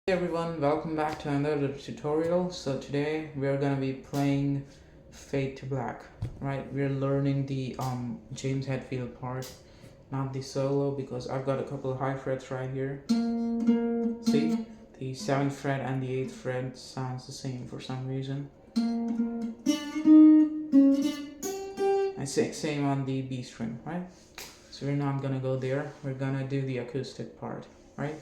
Hey everyone, welcome back to another tutorial. So today we are gonna be playing Fade to Black, right? We're learning the James Hetfield part, not the solo, because I've got a couple of high frets right here. See, the 7th fret and the 8th fret sounds the same for some reason. I say same on the B string, right? So we're not gonna go there. We're gonna do the acoustic part, right?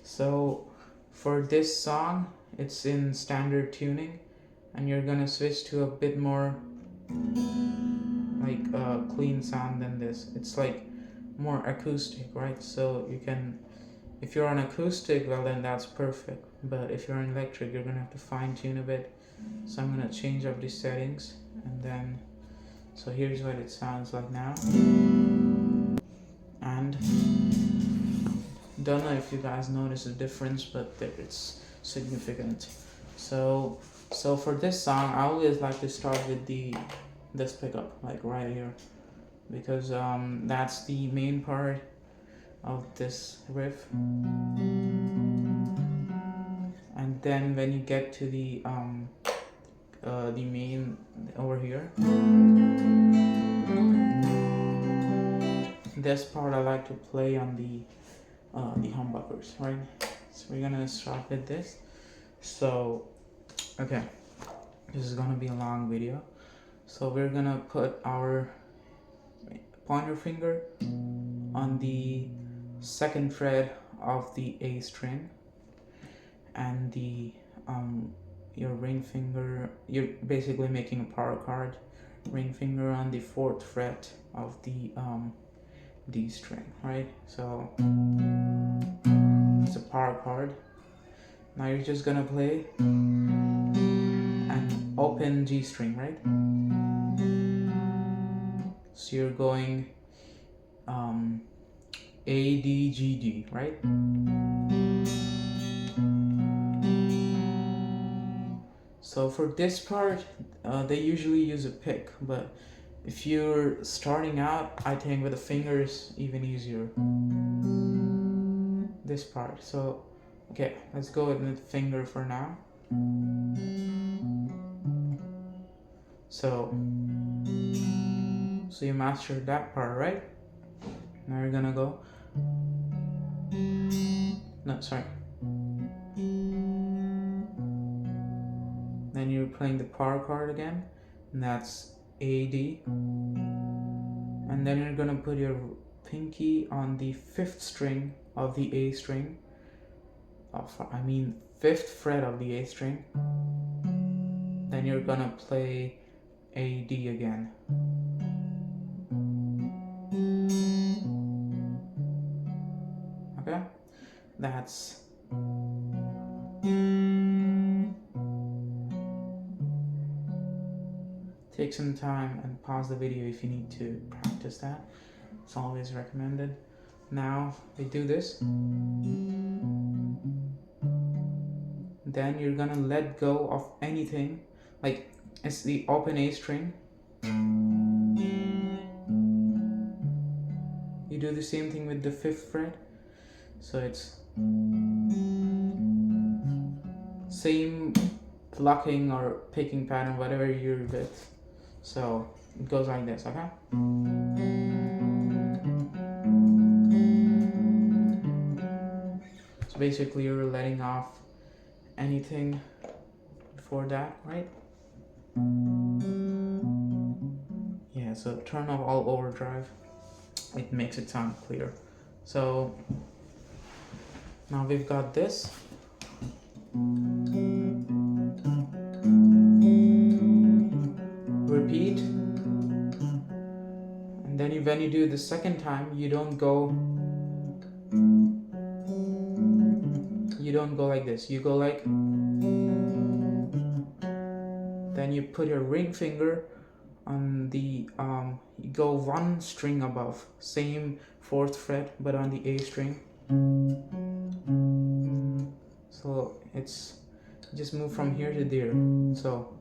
So for this song, it's in standard tuning, and you're gonna switch to a bit more like clean sound than this. It's like more acoustic, right? So you can, if you're on acoustic, well then that's perfect. But if you're on electric, you're gonna have to fine tune a bit. So I'm gonna change up the settings, and then so here's what it sounds like now. And don't know if you guys notice the difference, but it's significant. So for this song, I always like to start with this pickup, like right here, because that's the main part of this riff. And then when you get to the main over here, this part I like to play on the humbuckers, right? So we're gonna start with this. So okay, this is gonna be a long video. So we're gonna put our pointer finger on the 2nd fret of the A string, and the your ring finger, you're basically making a power chord, ring finger on the 4th fret of the D string, right? So it's a power chord. Now you're just gonna play an open G string, right? So you're going A, D, G, D, right? So for this part, they usually use a pick, but if you're starting out, I think with the fingers even easier. This part. So okay, let's go with the finger for now. So you mastered that part, right? Now you're gonna go. No, sorry. Then you're playing the power chord again, and that's A, D. And then you're gonna put your pinky on the 5th string of the A string. 5th fret of the A string. Then you're gonna play A, D again. Okay? That's take some time and pause the video if you need to practice that. It's always recommended. Now we do this. Then you're gonna let go of anything, like it's the open A string. You do the same thing with the 5th fret. So it's same plucking or picking pattern, whatever you're with. So it goes like this, okay? So basically you're letting off anything before that, right? Yeah, so turn off all overdrive. It makes it sound clear. So now we've got this. Repeat. And then when you do the 2nd time, you don't go like this. You go like, then you put your ring finger on the you go 1 string above, same 4th fret but on the A string. So it's just move from here to there. So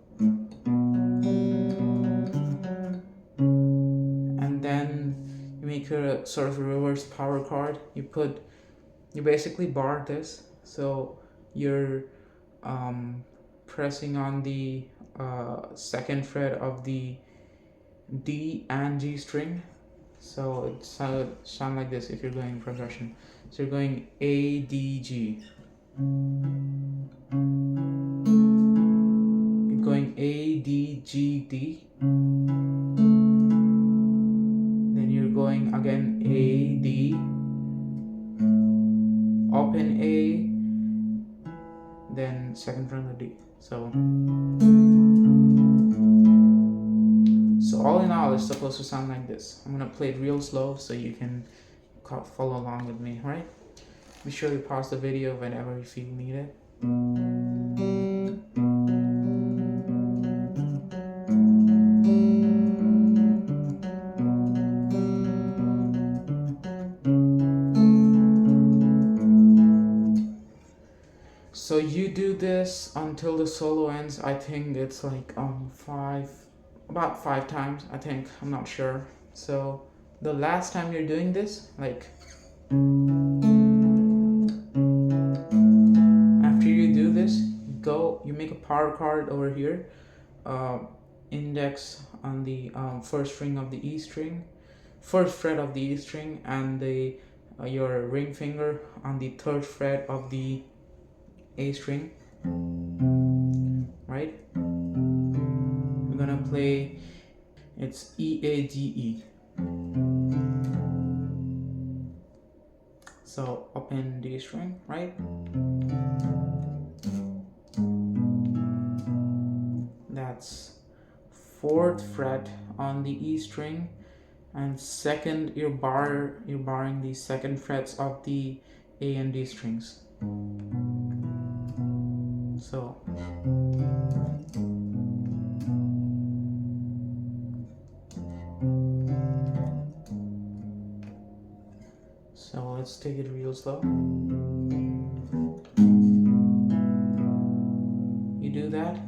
and then you make a sort of a reverse power chord. You basically bar this. So you're pressing on the second fret of the D and G string. So it sound like this if you're going progression. So you're going A, D, G. You're going A, D, G, D. Then you're going again A, D, open A, then second fret of the D. So all in all, it's supposed to sound like this. I'm gonna play it real slow so you can follow along with me, right? Be sure to pause the video whenever you feel needed. So you do this until the solo ends. I think it's like about five times, I think. I'm not sure. So the last time you're doing this, like after you do this, you make a power chord over here, index on the first string of the E string, first fret of the E string, and the your ring finger on the third fret of the A string, right? We're gonna play, it's E, A, G, E. So open D string, right? That's fourth fret on the E string, and second, you're barring the second frets of the A and D strings. So let's take it real slow. You do that,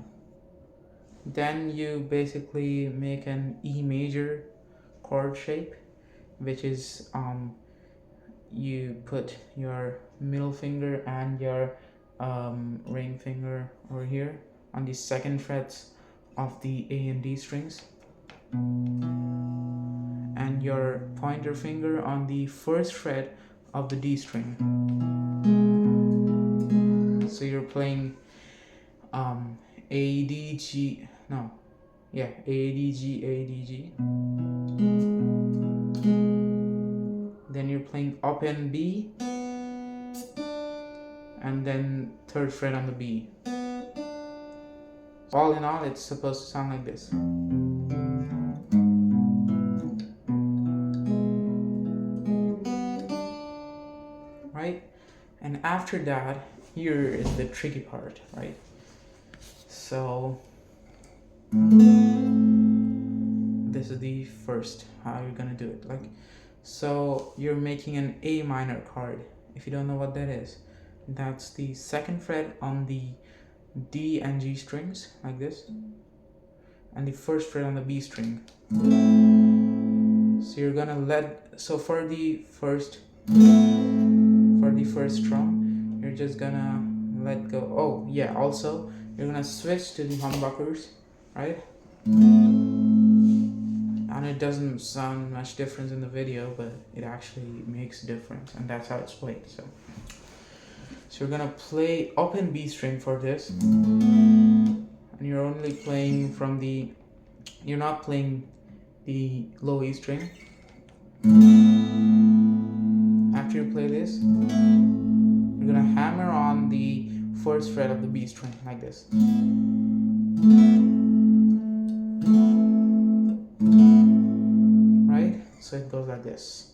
then you basically make an E major chord shape, which is you put your middle finger and your ring finger over here on the second frets of the A and D strings, and your pointer finger on the first fret of the D string. So you're playing A, D, G, no, yeah, A, D, G, A, D, G. Then you're playing open B, and then third fret on the B. All in all, it's supposed to sound like this. Right? And after that, here is the tricky part, right? So this is the first, how you're gonna do it. So you're making an A minor chord. If you don't know what that is, that's the second fret on the D and G strings, like this, and the first fret on the B string. So you're gonna for the first strum, you're just gonna let go. Oh yeah, also you're gonna switch to the humbuckers, right? And it doesn't sound much difference in the video, but it actually makes a difference, and that's how it's played. So you're gonna play open B string for this, and you're only playing from the, you're not playing the low E string. After you play this, you're gonna hammer on the first fret of the B string, like this. Right? So it goes like this.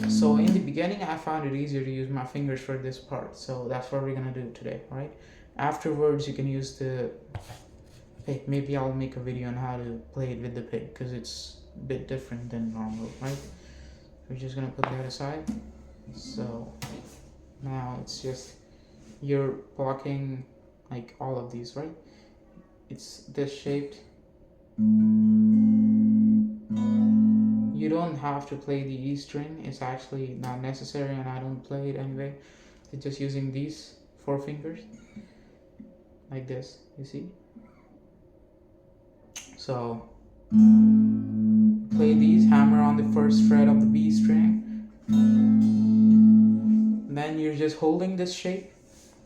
So in the beginning, I found it easier to use my fingers for this part, so that's what we're gonna do today, right? Afterwards, you can use the pick. Maybe I'll make a video on how to play it with the pick, because it's a bit different than normal, right? We're just gonna put that aside. So now it's just, you're blocking like all of these, right? It's this shaped. You you don't have to play the E string. It's actually not necessary, and I don't play it anyway. It's just using these 4 fingers like this, you see. So play these, hammer on the first fret of the B string, then you're just holding this shape,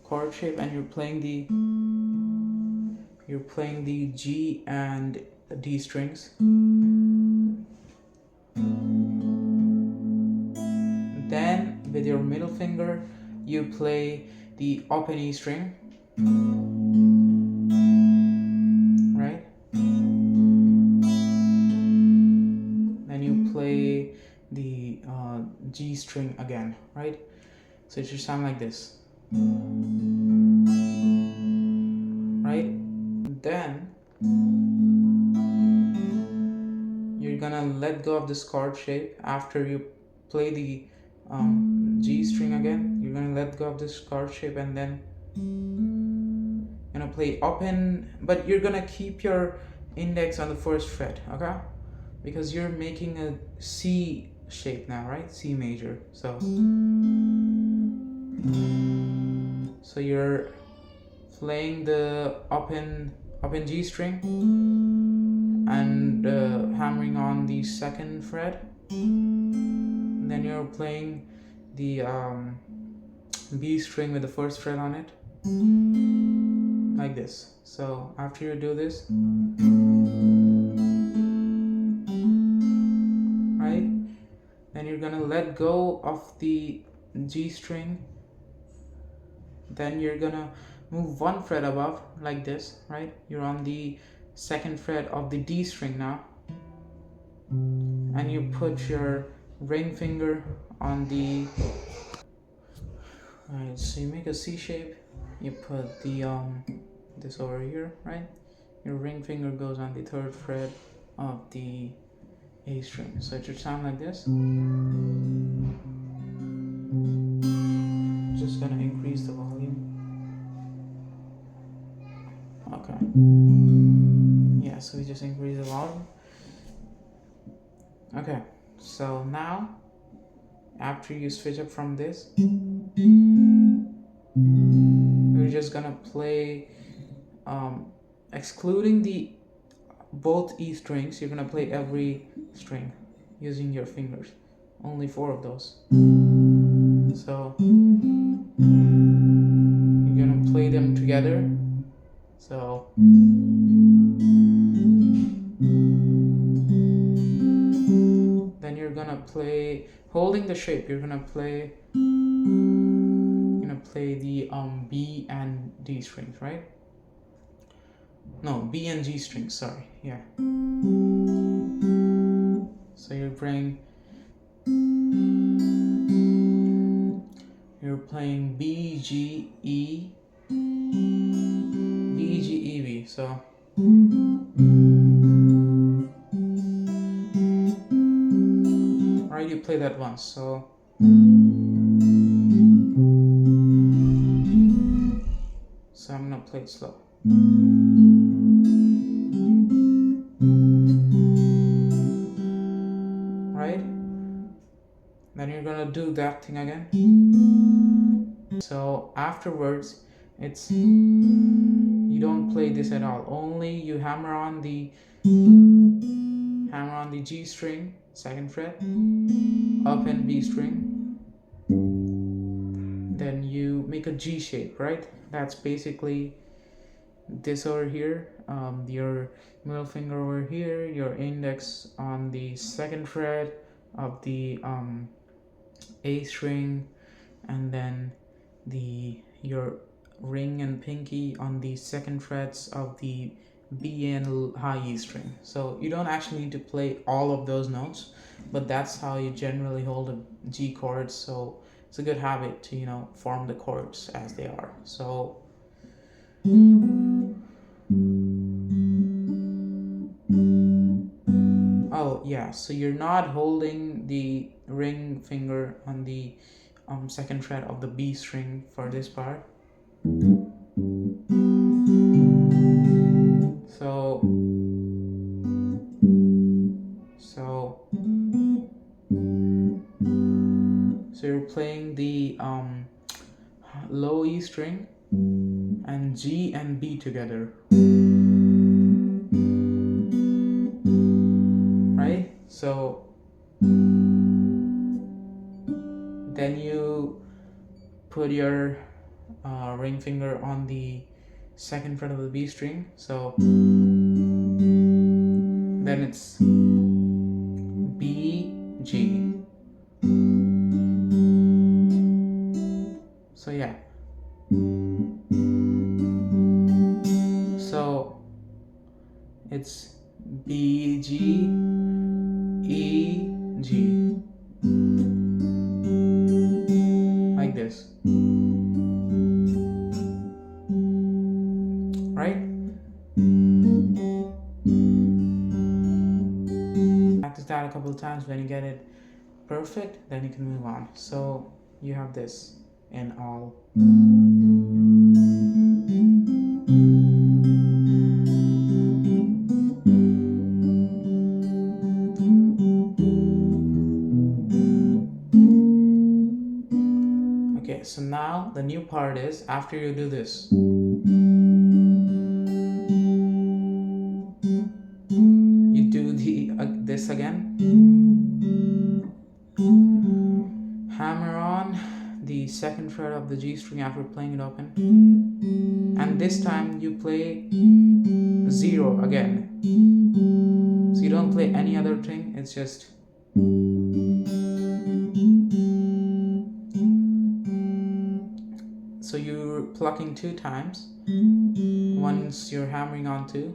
chord shape, and you're playing the G and the D strings. Then with your middle finger you play the open E string, right? Then you play the G string again, right? So it should sound like this, right? Then you're gonna let go of this chord shape after you play the G string again. You're gonna let go of this chord shape and then play open, but you're gonna keep your index on the first fret, okay? Because you're making a C shape now, right? C major. So you're playing the open G string and hammering on the second fret. And then you're playing the B string with the first fret on it, like this. So after you do this, right, then you're gonna let go of the G string. Then you're gonna move 1 fret above, like this, right? You're on the second fret of the D string now, and you put your ring finger on the, alright, so you make a C shape, you put the this over here, right? Your ring finger goes on the 3rd fret of the A string. So it should sound like this. Just gonna increase the volume. Okay. Yeah, so we just increase the volume. Okay, so now after you switch up from this, we're just gonna play excluding the both E strings. You're gonna play every string using your fingers, only 4 of those. So you're gonna play them together. So then you're gonna play, holding the shape, you're gonna play the B and D strings, right? No, B and G strings, sorry. Yeah. So you're playing B, G, E, B, G, E, B. So right, you play that once. So I'm gonna play it slow. Right? Then you're gonna do that thing again. So afterwards, you don't play this at all. Only you hammer on the G string, 2nd fret, up and B string. Then you make a G shape, right? That's basically this over here. Your middle finger over here, your index on the 2nd fret of the A string, and then your ring and pinky on the 2nd frets of the B and high E string. So you don't actually need to play all of those notes, but that's how you generally hold a G chord. So it's a good habit to form the chords as they are. So oh yeah, so you're not holding the ring finger on the 2nd fret of the B string for this part. So playing the low E string and G and B together, right? So then you put your ring finger on the second fret of the B string, so then it's B, G. So yeah, so it's B, G, E, G, like this, right? Practice that a couple of times. When you get it perfect, then you can move on. So you have this in all. Okay, so now the new part is after you do this, you do the this again, hammer on the second fret of the G string after playing it open, and this time you play 0 again. So you don't play any other thing, it's just so you're plucking 2 times. Once you're hammering on 2,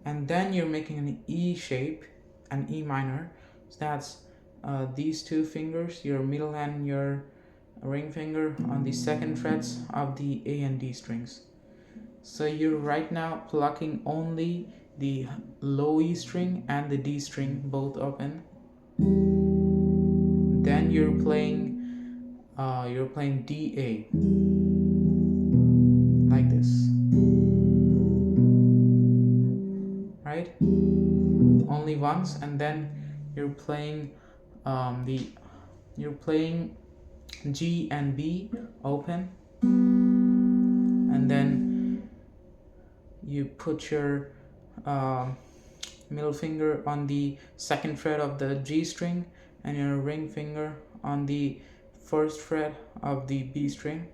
and then you're making an E shape, an E minor. So that's these 2 fingers, your middle and your ring finger, on the second frets of the A and D strings. So you're right now plucking only the low E string and the D string both open. Then you're playing DA, like this, right? Only once, and then you're playing G and B open, and then you put your middle finger on the second fret of the G string and your ring finger on the first fret of the B string.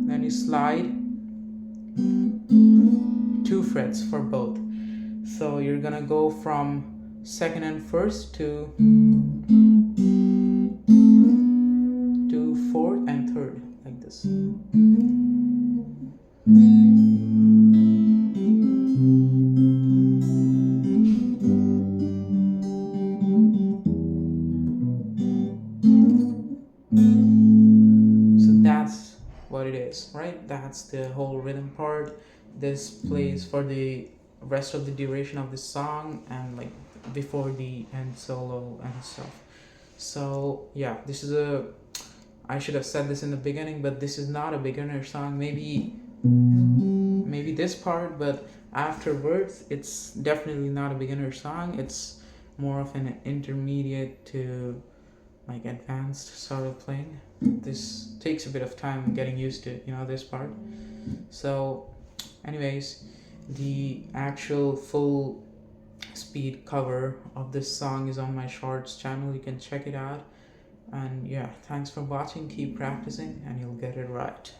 Then you slide 2 frets for both. So you're gonna go from second and first to fourth and third, like this. So that's what it is, right? That's the whole rhythm part. This plays for the rest of the duration of the song and like before the end solo and stuff. So yeah, this is I should have said this in the beginning, but this is not a beginner song. Maybe this part, but afterwards it's definitely not a beginner song. It's more of an intermediate to like advanced sort of playing. This takes a bit of time getting used to, this part. So anyways, the actual full speed cover of this song is on my shorts channel. You can check it out. And yeah, thanks for watching. Keep practicing and you'll get it right.